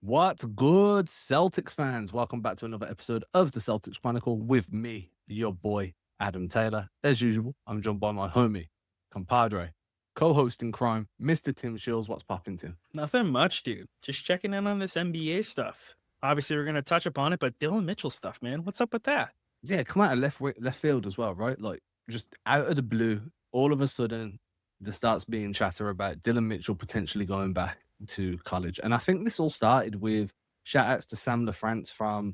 What's good, Celtics fans? Welcome back to another episode of the Celtics Chronicle with me, your boy, Adam Taylor. As usual, I'm joined by my homie, compadre, co-host in crime, Mr. Tim Shields. What's popping, Tim? Nothing much, dude. Just checking in on this NBA stuff. Obviously, we're gonna touch upon it, but Dillon Mitchell stuff, man. What's up with that? Yeah, come out of left field as well, right? Like, just out of the blue, all of a sudden, there starts being chatter about Dillon Mitchell potentially going back to college. And I think this all started with shout outs to Sam LaFrance from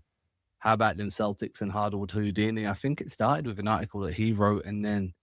How About Them Celtics and Hardwood Houdini. I think it started with an article that he wrote, and then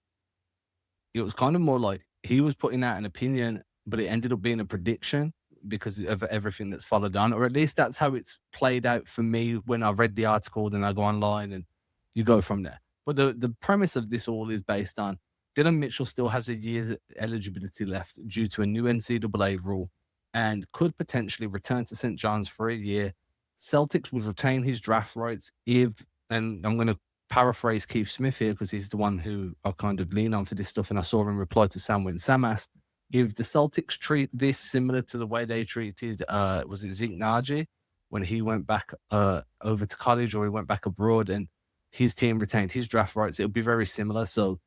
it was kind of more like he was putting out an opinion, but it ended up being a prediction because of everything that's followed on, or at least that's how it's played out for me when I read the article. Then I go online and you go from there. But the premise of this all is based on Dylan Mitchell still has a year's eligibility left due to a new NCAA rule and could potentially return to St. John's for a year. Celtics would retain his draft rights if, and I'm going to paraphrase Keith Smith here because he's the one who I kind of lean on for this stuff. And I saw him reply to Sam when Sam asked if the Celtics treat this similar to the way they treated, was it Zeke Naji when he went back over to college or he went back abroad and his team retained his draft rights, it would be very similar. So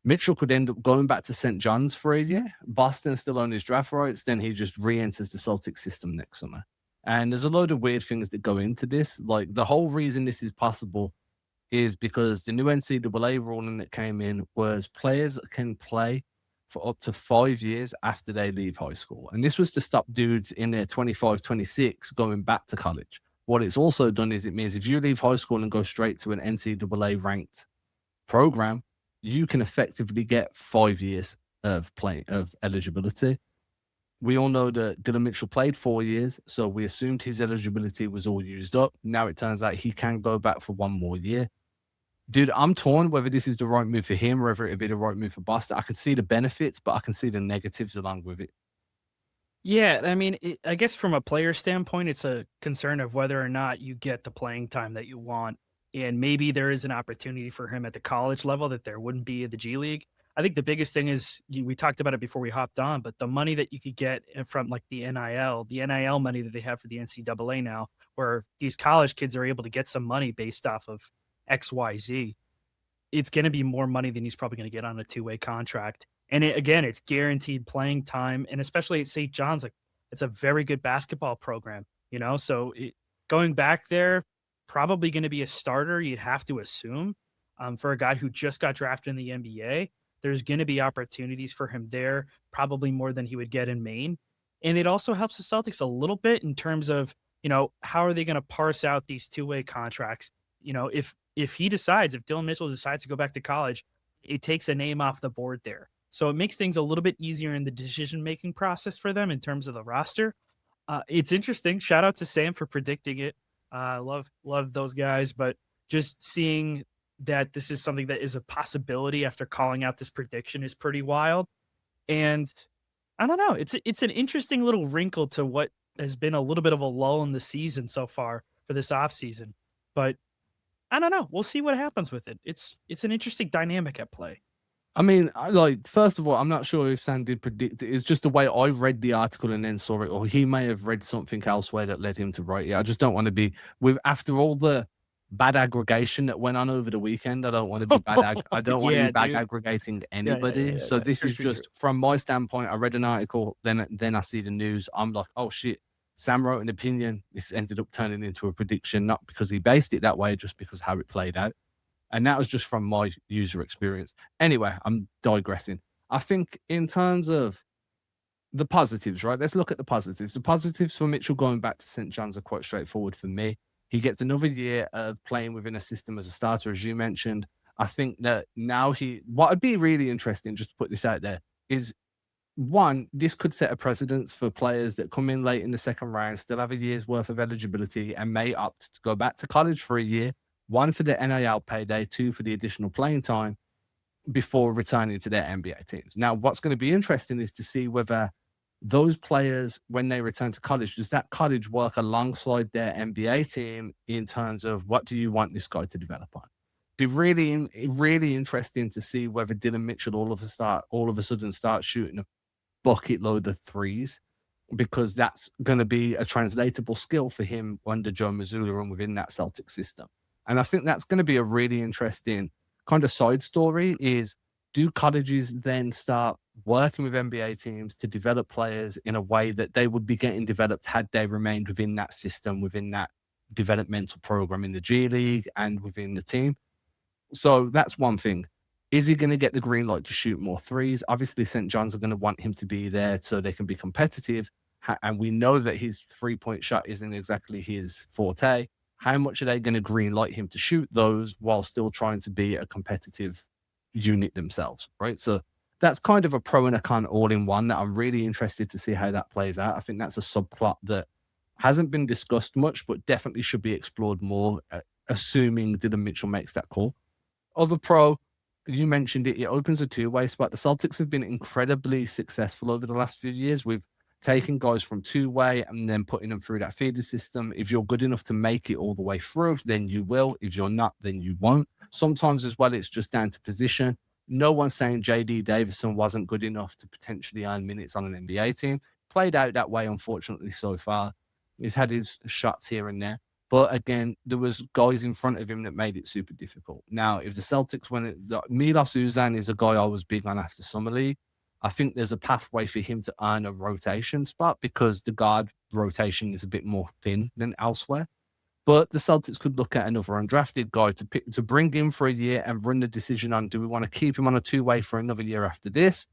Mitchell could end up going back to St. John's for a year. Boston still own his draft rights. Then he just re-enters the Celtics system next summer. And there's a load of weird things that go into this. Like the whole reason this is possible is because the new NCAA ruling that came in was players can play for up to 5 years after they leave high school. And this was to stop dudes in their 25, 26 going back to college. What it's also done is it means if you leave high school and go straight to an NCAA ranked program, you can effectively get 5 years of eligibility. We all know that Dylan Mitchell played 4 years, so we assumed his eligibility was all used up. Now it turns out he can go back for one more year. Dude, I'm torn whether this is the right move for him or whether it'd be the right move for Boston. I can see the benefits, but I can see the negatives along with it. Yeah, I mean, I guess from a player standpoint, it's a concern of whether or not you get the playing time that you want, and maybe there is an opportunity for him at the college level that there wouldn't be at the G League. I think the biggest thing is we talked about it before we hopped on, but the money that you could get from like the NIL money that they have for the NCAA now, where these college kids are able to get some money based off of XYZ. It's going to be more money than he's probably going to get on a two-way contract. And again, it's guaranteed playing time. And especially at St. John's, like it's a very good basketball program, you know? So going back there, probably going to be a starter. You'd have to assume for a guy who just got drafted in the NBA, there's going to be opportunities for him there, probably more than he would get in Maine. And it also helps the Celtics a little bit in terms of, how are they going to parse out these two-way contracts? If Dillon Mitchell decides to go back to college, it takes a name off the board there. So it makes things a little bit easier in the decision making process for them in terms of the roster. It's interesting. Shout out to Sam for predicting it. Love those guys, but just seeing that this is something that is a possibility after calling out this prediction is pretty wild. And I don't know. It's an interesting little wrinkle to what has been a little bit of a lull in the season so far for this offseason. But I don't know. We'll see what happens with it. It's an interesting dynamic at play. I mean, first of all, I'm not sure if Sam did predict it. It's just the way I read the article and then saw it, or he may have read something elsewhere that led him to write it. I just don't want to be with after all the bad aggregation that went on over the weekend. I don't want to be I don't want to be Yeah, bad dude. aggregating Yeah, yeah, yeah, anybody. yeah, So yeah. this True, is true, true. just from my standpoint. I read an article, then I see the news. I'm like, oh shit. Sam wrote an opinion. This ended up turning into a prediction, not because he based it that way, just because how it played out. And that was just from my user experience. Anyway, I'm digressing. I think in terms of the positives, right? Let's look at the positives. The positives for Mitchell going back to St. John's are quite straightforward for me. He gets another year of playing within a system as a starter, as you mentioned. I think that now what would be really interesting, just to put this out there, is one, this could set a precedence for players that come in late in the second round, still have a year's worth of eligibility, and may opt to go back to college for a year, one for the NIL payday, two for the additional playing time before returning to their NBA teams. Now, what's going to be interesting is to see whether those players, when they return to college, does that college work alongside their NBA team in terms of what do you want this guy to develop on? Be really interesting to see whether Dylan Mitchell all of a sudden starts shooting a bucket load of threes because that's going to be a translatable skill for him under Joe Mazzulla and within that Celtic system. And I think that's going to be a really interesting kind of side story is, do colleges then start working with NBA teams to develop players in a way that they would be getting developed had they remained within that system, within that developmental program in the G League and within the team? So that's one thing. Is he going to get the green light to shoot more threes? Obviously, St. John's are going to want him to be there so they can be competitive. And we know that his 3-point shot isn't exactly his forte. How much are they going to green light him to shoot those while still trying to be a competitive unit themselves? Right. So that's kind of a pro and a con all in one that I'm really interested to see how that plays out. I think that's a subplot that hasn't been discussed much, but definitely should be explored more, assuming Dillon Mitchell makes that call. Other pro, you mentioned it, it opens a two-way spot. The Celtics have been incredibly successful over the last few years with taking guys from two-way and then putting them through that feeder system. If you're good enough to make it all the way through, then you will. If you're not, then you won't. Sometimes as well, it's just down to position. No one's saying JD Davison wasn't good enough to potentially earn minutes on an NBA team. Played out that way, unfortunately, so far. He's had his shots here and there. But again, there was guys in front of him that made it super difficult. Now, if the Celtics, Milos Uzan is a guy I was big on after Summer League. I think there's a pathway for him to earn a rotation spot because the guard rotation is a bit more thin than elsewhere. But the Celtics could look at another undrafted guy to bring in for a year and run the decision on, do we want to keep him on a two-way for another year after this?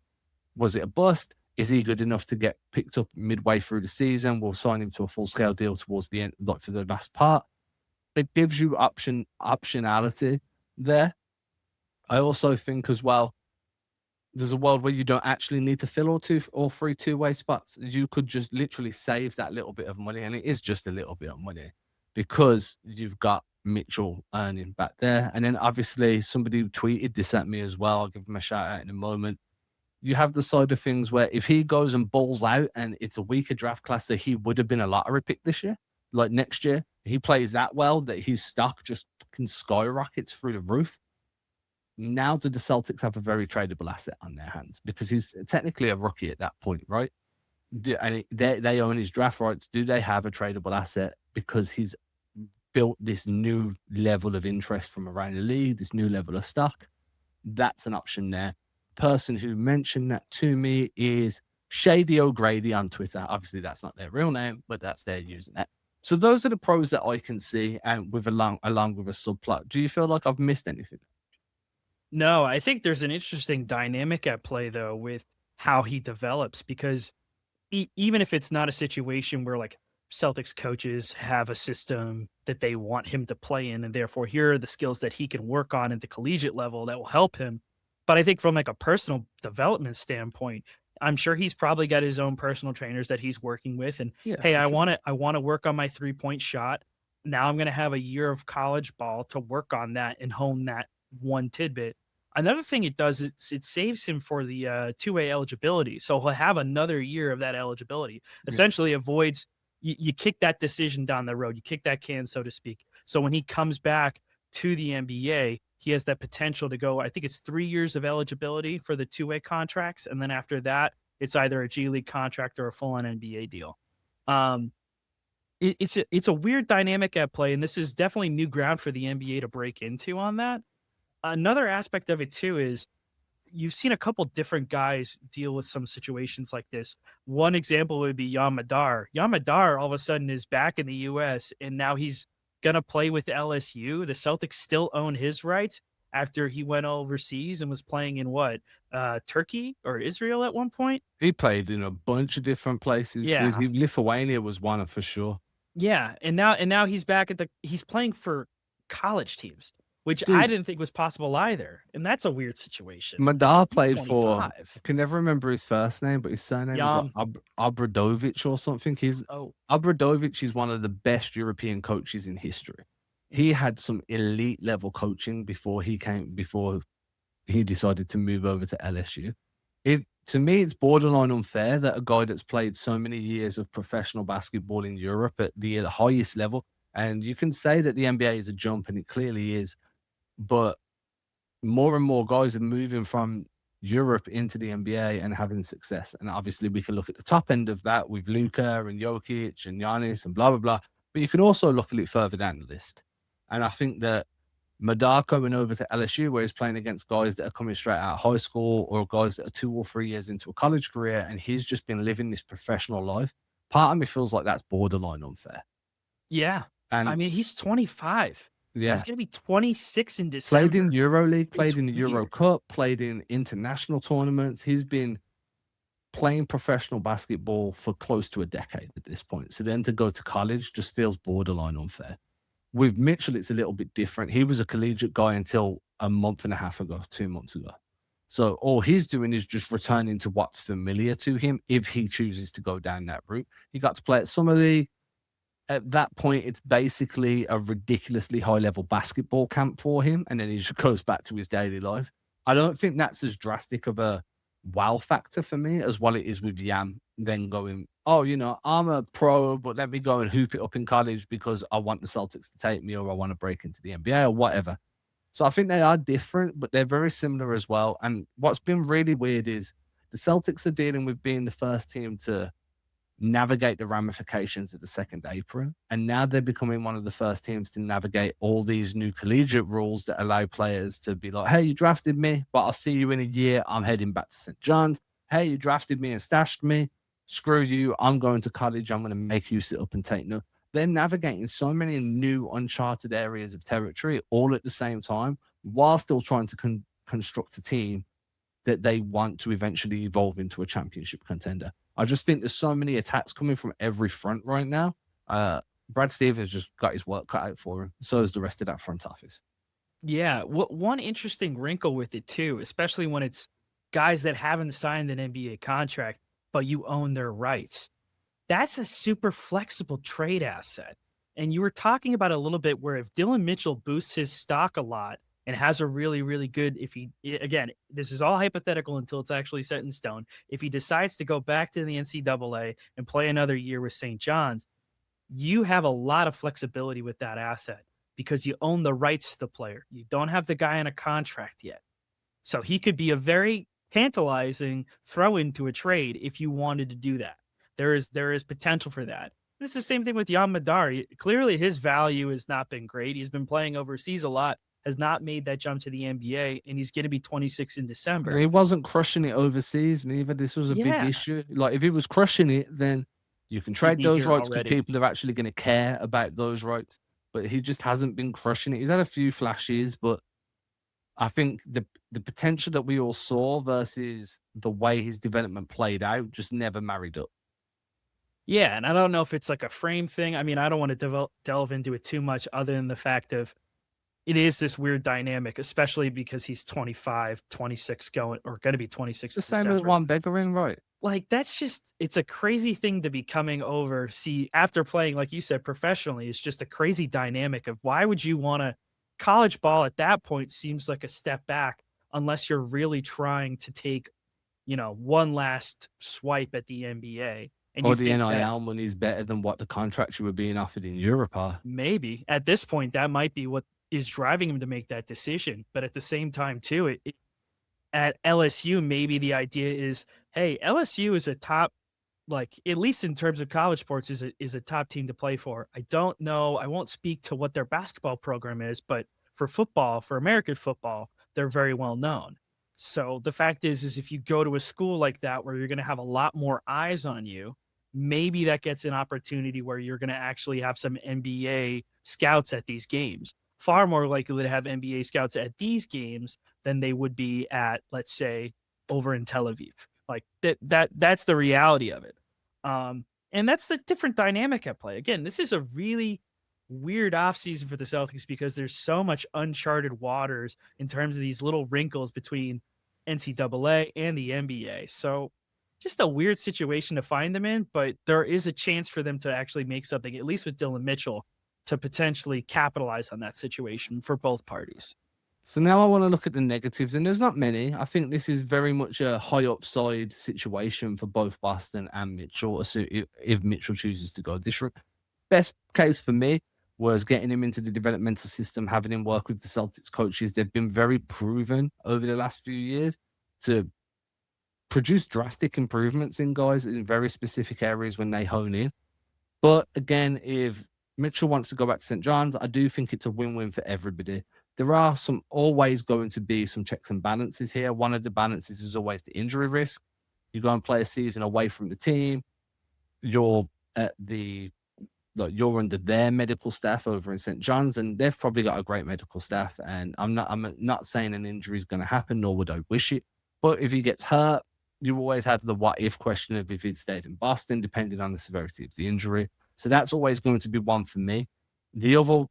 Was it a bust? Is he good enough to get picked up midway through the season? We'll sign him to a full-scale deal towards the end, like for the last part. It gives you optionality there. I also think as well, there's a world where you don't actually need to fill all three two-way spots. You could just literally save that little bit of money, and it is just a little bit of money because you've got Mitchell earning back there. And then obviously somebody tweeted this at me as well. I'll give him a shout out in a moment. You have the side of things where if he goes and balls out and it's a weaker draft class, so he would have been a lottery pick this year, like next year, he plays that well that his stock just fucking skyrockets through the roof. Now do the Celtics have a very tradable asset on their hands because he's technically a rookie at that point, right? And they own his draft rights. Do they have a tradable asset because he's built this new level of interest from around the league, this new level of stock? That's an option there. Person who mentioned that to me is Shady O'Grady on Twitter. Obviously, that's not their real name, but that's their username. So those are the pros that I can see, and with along with a subplot. Do you feel like I've missed anything? No, I think there's an interesting dynamic at play though with how he develops because even if it's not a situation where like Celtics coaches have a system that they want him to play in, and therefore here are the skills that he can work on at the collegiate level that will help him. But I think from like a personal development standpoint, I'm sure he's probably got his own personal trainers that he's working with. And Yeah, hey, for sure. I want to work on my 3-point shot. Now I'm going to have a year of college ball to work on that and hone that one tidbit. Another thing it does is it saves him for the two-way eligibility. So he'll have another year of that eligibility. Yeah. Essentially avoids you kick that decision down the road. You kick that can, so to speak. So when he comes back to the NBA, he has that potential to go. I think it's 3 years of eligibility for the two-way contracts, and then after that, it's either a G League contract or a full-on NBA deal. Um, it's a weird dynamic at play, and this is definitely new ground for the NBA to break into on that. Another aspect of it too is you've seen a couple different guys deal with some situations like this. One example would be Yam Madar. Yam Madar all of a sudden is back in the US and now he's going to play with LSU. The Celtics still own his rights after he went overseas and was playing in what? Turkey or Israel at one point? He played in a bunch of different places, dude. Yeah. Lithuania was one for sure. Yeah, and now he's back at he's playing for college teams, which I Dude, didn't think was possible either. And that's a weird situation. Madar He's played for, I 25. can never remember his first name, but his surname is like Yam. Obradovic or something. Oh, Obradovic is one of the best European coaches in history. He had some elite level coaching before he decided to move over to LSU. To me, it's borderline unfair that a guy that's played so many years of professional basketball in Europe at the highest level, and you can say that the NBA is a jump, and it clearly is, but more and more guys are moving from Europe into the NBA and having success. And obviously, we can look at the top end of that with Luka and Jokic and Giannis and blah, blah, blah. But you can also look a little further down the list. And I think that Madar going over to LSU, where he's playing against guys that are coming straight out of high school or guys that are 2 or 3 years into a college career, and he's just been living this professional life. Part of me feels like that's borderline unfair. Yeah. I And mean, he's 25. yeah, He's going to be 26 in played in December. EuroLeague, It's played in the Euro weird. Cup, played in international tournaments. He's been playing professional basketball for close to a decade at this point. So then to go to college just feels borderline unfair. With Mitchell, it's a little bit different. He was a collegiate guy until a month and a half ago, 2 months ago. So all he's doing is just returning to what's familiar to him if he chooses to go down that route. He got to play at Summer League. At that point, it's basically a ridiculously high level basketball camp for him. And then he just goes back to his daily life. I don't think that's as drastic of a wow factor for me as what it is with Yam then going, oh, I'm a pro, but let me go and hoop it up in college because I want the Celtics to take me or I want to break into the NBA or whatever. So I think they are different, but they're very similar as well. And what's been really weird is the Celtics are dealing with being the first team to navigate the ramifications of the second apron. And now they're becoming one of the first teams to navigate all these new collegiate rules that allow players to be like, hey, you drafted me, but I'll see you in a year. I'm heading back to St. John's. Hey, you drafted me and stashed me. Screw you. I'm going to college. I'm going to make you sit up and take notes. They're navigating so many new uncharted areas of territory all at the same time while still trying to construct a team that they want to eventually evolve into a championship contender. I just think there's so many attacks coming from every front right now. Brad Stevens just got his work cut out for him. So is the rest of that front office. Yeah. One interesting wrinkle with it, too, especially when it's guys that haven't signed an NBA contract, but you own their rights. That's a super flexible trade asset. And you were talking about a little bit where if Dillon Mitchell boosts his stock a lot and has a really, really good, again, this is all hypothetical until it's actually set in stone. If he decides to go back to the NCAA and play another year with St. John's, you have a lot of flexibility with that asset because you own the rights to the player. You don't have the guy on a contract yet. So he could be a very tantalizing throw into a trade if you wanted to do that. There is potential for that. It's the same thing with Jan Madar. Clearly, his value has not been great. He's been playing overseas a lot, has not made that jump to the NBA, and he's going to be 26 in December. He wasn't crushing it overseas neither. This was a big issue. Like if he was crushing it, then you can trade those rights because people are actually going to care about those rights. But he just hasn't been crushing it. He's had a few flashes, but I think the potential that we all saw versus the way his development played out just never married up. Yeah, and I don't know if it's like a frame thing. I mean, I don't want to delve into it too much other than the fact of it is this weird dynamic, especially because he's 25, 26 going or going to be 26. The same as Juan Begarin, right? Like it's a crazy thing to be coming over. See, after playing, like you said, professionally, it's just a crazy dynamic of why would you want to college ball at that point seems like a step back unless you're really trying to take, one last swipe at the NBA. And or the NIL money is better than what the contracts you were being offered in Europe are. Maybe at this point, that might be what is driving him to make that decision. But at the same time, too, at LSU, maybe the idea is, hey, LSU is a top, like at least in terms of college sports, is a top team to play for. I don't know. I won't speak to what their basketball program is, but for football, for American football, they're very well known. So the fact is if you go to a school like that where you're going to have a lot more eyes on you, maybe that gets an opportunity where you're going to actually have some NBA scouts at these games. Far more likely to have NBA scouts at these games than they would be at, let's say, over in Tel Aviv. Like that's the reality of it. And that's the different dynamic at play. Again, this is a really weird offseason for the Celtics because there's so much uncharted waters in terms of these little wrinkles between NCAA and the NBA. So just a weird situation to find them in, but there is a chance for them to actually make something, at least with Dillon Mitchell, to potentially capitalize on that situation for both parties. So now I want to look at the negatives, and there's not many. I think this is very much a high upside situation for both Boston and Mitchell, if Mitchell chooses to go this route. Best case for me was getting him into the developmental system, having him work with the Celtics coaches. They've been very proven over the last few years to produce drastic improvements in guys in very specific areas when they hone in. But again, if Mitchell wants to go back to St. John's, I do think it's a win-win for everybody. There are always going to be some checks and balances here. One of the balances is always the injury risk. You go and play a season away from the team. You're at you're under their medical staff over in St. John's, and they've probably got a great medical staff. And I'm not saying an injury is going to happen, nor would I wish it. But if he gets hurt, you always have the what if question of if he'd stayed in Boston, depending on the severity of the injury. So that's always going to be one for me. The other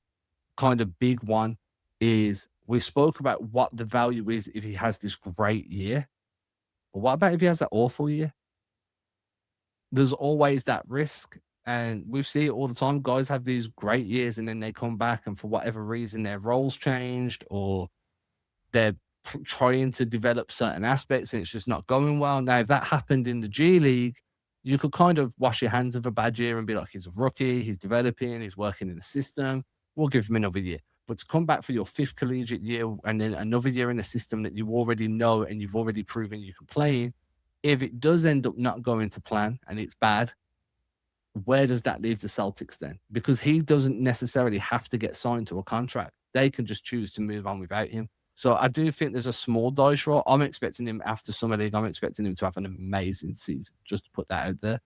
kind of big one is we spoke about what the value is if he has this great year. But what about if he has that awful year? There's always that risk. And we see it all the time. Guys have these great years and then they come back and for whatever reason their roles changed or they're trying to develop certain aspects and it's just not going well. Now, if that happened in the G League, you could kind of wash your hands of a bad year and be like, he's a rookie, he's developing, he's working in the system. We'll give him another year. But to come back for your 5th collegiate year and then another year in a system that you already know and you've already proven you can play in, if it does end up not going to plan and it's bad, where does that leave the Celtics then? Because he doesn't necessarily have to get signed to a contract. They can just choose to move on without him. So I do think there's a small dice roll. I'm expecting him after Summer League. I'm expecting him to have an amazing season, just to put that out there.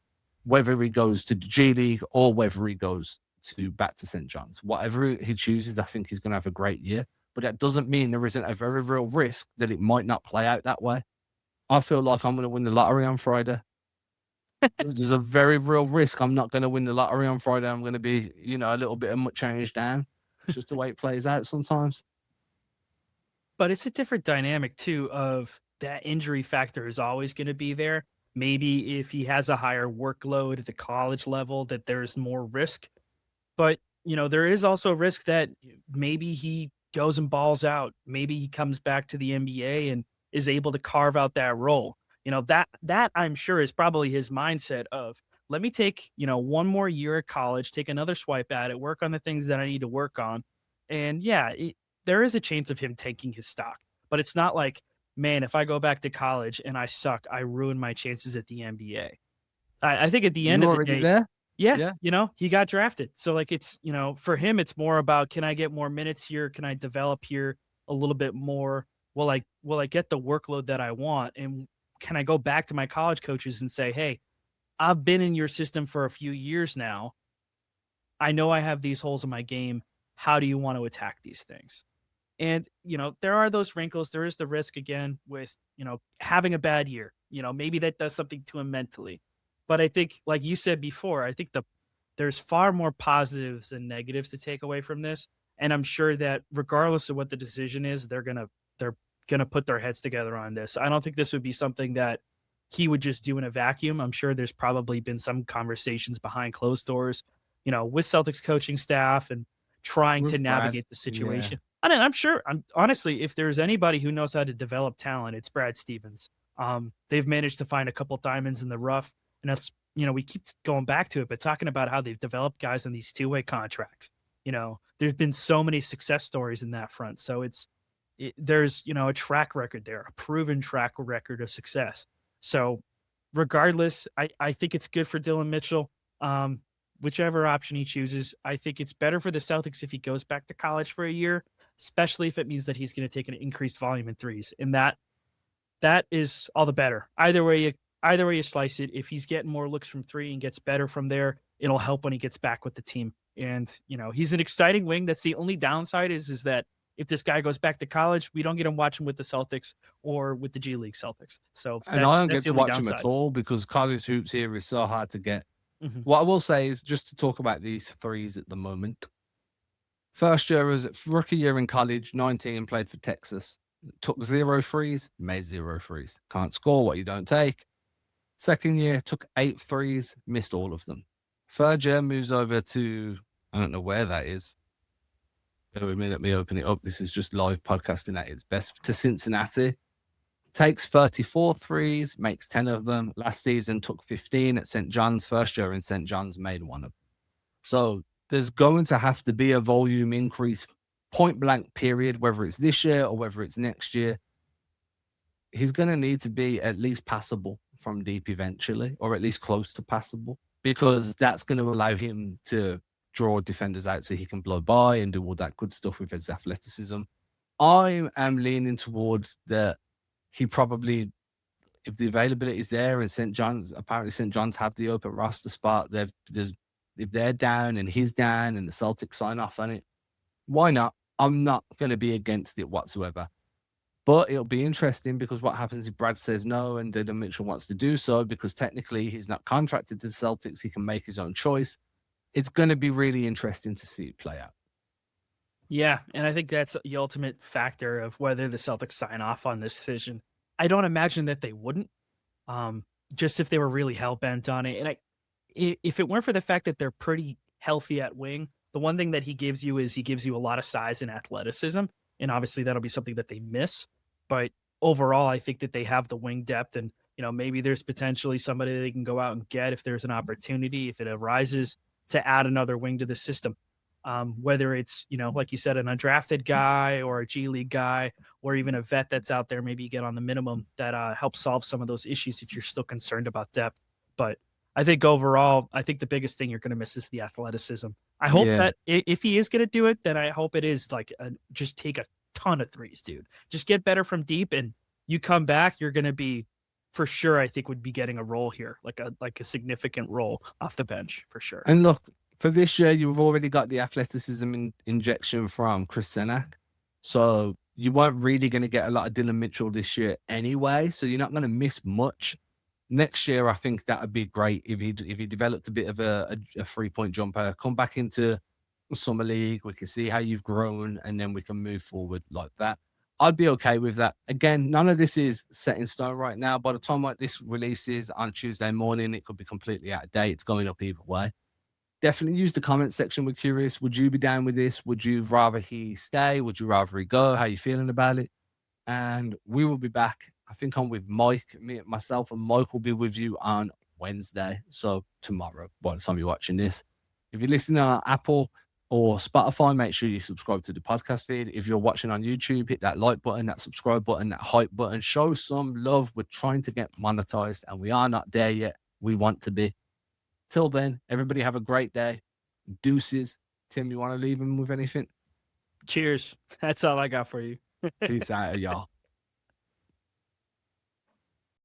Whether he goes to the G League or whether he goes back to St. John's, whatever he chooses, I think he's going to have a great year. But that doesn't mean there isn't a very real risk that it might not play out that way. I feel like I'm going to win the lottery on Friday. There's a very real risk I'm not going to win the lottery on Friday. I'm going to be, a little bit of change down. It's just the way it plays out sometimes. But it's a different dynamic too of that injury factor is always going to be there. Maybe if he has a higher workload at the college level, that there's more risk. But, there is also a risk that maybe he goes and balls out. Maybe he comes back to the NBA and is able to carve out that role. That I'm sure is probably his mindset of, let me take, one more year at college, take another swipe at it, work on the things that I need to work on. And yeah, there is a chance of him taking his stock, but it's not like, man, if I go back to college and I suck, I ruin my chances at the NBA. I think at the end of the day, there? Yeah, he got drafted. So like it's, for him, it's more about, can I get more minutes here? Can I develop here a little bit more? Will I get the workload that I want? And can I go back to my college coaches and say, hey, I've been in your system for a few years now. I know I have these holes in my game. How do you want to attack these things? And, there are those wrinkles. There is the risk again with, having a bad year. Maybe that does something to him mentally. But I think, like you said before, I think there's far more positives than negatives to take away from this. And I'm sure that regardless of what the decision is, they're gonna put their heads together on this. I don't think this would be something that he would just do in a vacuum. I'm sure there's probably been some conversations behind closed doors, with Celtics coaching staff and trying to navigate the situation. Yeah. I'm sure, honestly, if there's anybody who knows how to develop talent, it's Brad Stevens. They've managed to find a couple diamonds in the rough. And that's, we keep going back to it, but talking about how they've developed guys on these 2-way contracts. There's been so many success stories in that front. So there's, a track record there, a proven track record of success. So regardless, I think it's good for Dillon Mitchell. Whichever option he chooses, I think it's better for the Celtics if he goes back to college for a year, especially if it means that he's going to take an increased volume in threes. And that is all the better. Either way you slice it, if he's getting more looks from three and gets better from there, it'll help when he gets back with the team. And, he's an exciting wing. That's the only downside is that if this guy goes back to college, we don't get him watching with the Celtics or with the G League Celtics. So and I don't get to watch him at all because college hoops here is so hard to get. Mm-hmm. What I will say is just to talk about these threes at the moment. First year was rookie year in college, 19, played for Texas. Took 0 threes, made 0 threes. Can't score what you don't take. Second year, took 8 threes, missed all of them. Third year, moves over to, I don't know where that is. Bear with me, let me open it up. This is just live podcasting at its best. To Cincinnati. Takes 34 threes, makes 10 of them. Last season, took 15 at St. John's. First year in St. John's, made 1 of them. So there's going to have to be a volume increase, point blank period, whether it's this year or whether it's next year. he's going to need to be at least passable from deep eventually, or at least close to passable, because that's going to allow him to draw defenders out so he can blow by and do all that good stuff with his athleticism. I am leaning towards that he probably, if the availability is there and St. John's, apparently St. John's have the open roster spot, if they're down and he's down and the Celtics sign off on it, why not? I'm not going to be against it whatsoever. But it'll be interesting because what happens if Brad says no and Dillon Mitchell wants to do so, because technically he's not contracted to the Celtics. He can make his own choice. It's going to be really interesting to see it play out. Yeah, and I think that's the ultimate factor of whether the Celtics sign off on this decision. I don't imagine that they wouldn't, just if they were really hell bent on it. And if it weren't for the fact that they're pretty healthy at wing, the one thing that he gives you is he gives you a lot of size and athleticism, and obviously that'll be something that they miss. But overall, I think that they have the wing depth, and maybe there's potentially somebody they can go out and get if there's an opportunity, if it arises, to add another wing to the system. Whether it's, like you said, an undrafted guy or a G League guy, or even a vet that's out there, maybe you get on the minimum that helps solve some of those issues if you're still concerned about depth. But I think overall, I think the biggest thing you're going to miss is the athleticism. I hope Yeah. that if he is going to do it, then I hope it is like just take a ton of threes, dude. Just get better from deep, and you come back, you're going to be, for sure, I think would be getting a role here, like a significant role off the bench for sure. And look, for this year, you've already got the athleticism injection from Chris Senak. So you weren't really going to get a lot of Dillon Mitchell this year anyway. So you're not going to miss much. Next year, I think that would be great if he developed a bit of a 3-point jumper, come back into summer league. We can see how you've grown, and then we can move forward like that. I'd be okay with that. Again, none of this is set in stone right now. By the time like this releases on Tuesday morning, it could be completely out of date. It's going up either way. Definitely use the comment section. We're curious. Would you be down with this? Would you rather he stay? Would you rather he go? How you feeling about it? And we will be back. I think I'm with Mike. Myself and Mike will be with you on Wednesday. So tomorrow, by the time you're watching this. If you're listening on Apple or Spotify, make sure you subscribe to the podcast feed. If you're watching on YouTube, hit that like button, that subscribe button, that hype button. Show some love. We're trying to get monetized, and we are not there yet. We want to be. Till then, everybody have a great day. Deuces. Tim, you want to leave him with anything? Cheers. That's all I got for you. Peace out, y'all.